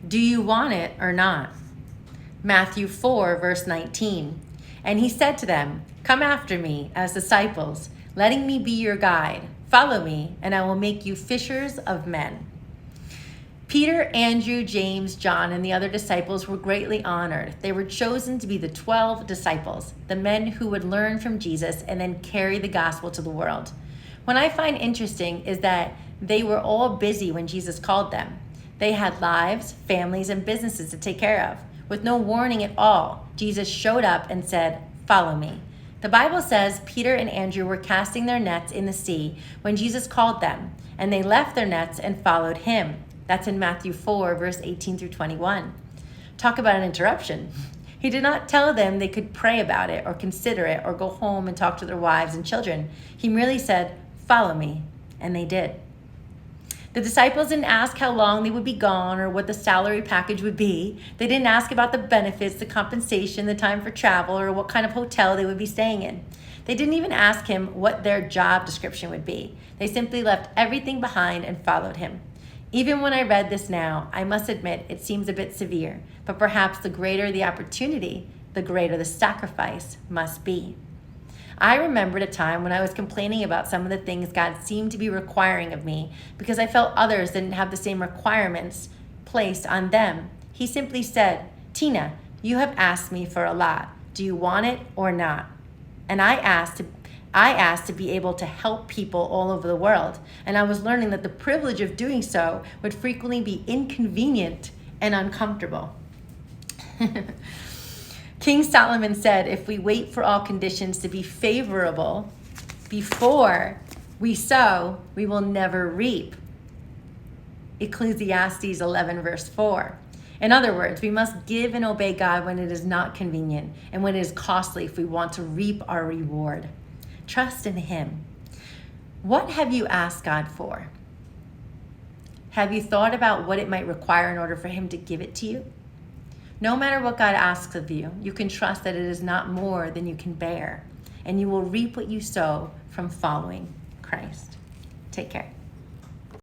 Do you want it or not? Matthew 4, verse 19. And he said to them, come after me as disciples, letting me be your guide. Follow me, and I will make you fishers of men. Peter, Andrew, James, John, and the other disciples were greatly honored. They were chosen to be the 12 disciples, the men who would learn from Jesus and then carry the gospel to the world. What I find interesting is that they were all busy when Jesus called them. They had lives, families, and businesses to take care of. With no warning at all, Jesus showed up and said, follow me. The Bible says Peter and Andrew were casting their nets in the sea when Jesus called them, and they left their nets and followed him. That's in Matthew 4, verse 18 through 21. Talk about an interruption. He did not tell them they could pray about it or consider it or go home and talk to their wives and children. He merely said, follow me, and they did. The disciples didn't ask how long they would be gone or what the salary package would be. They didn't ask about the benefits, the compensation, the time for travel, or what kind of hotel they would be staying in. They didn't even ask him what their job description would be. They simply left everything behind and followed him. Even when I read this now, I must admit it seems a bit severe, but perhaps the greater the opportunity, the greater the sacrifice must be. I remembered a time when I was complaining about some of the things God seemed to be requiring of me because I felt others didn't have the same requirements placed on them. He simply said, Tina, you have asked me for a lot. Do you want it or not? And I asked to be able to help people all over the world. And I was learning that the privilege of doing so would frequently be inconvenient and uncomfortable. King Solomon said, if we wait for all conditions to be favorable before we sow, we will never reap. Ecclesiastes 11, verse 4. In other words, we must give and obey God when it is not convenient and when it is costly if we want to reap our reward. Trust in him. What have you asked God for? Have you thought about what it might require in order for him to give it to you? No matter what God asks of you, you can trust that it is not more than you can bear, and you will reap what you sow from following Christ. Take care.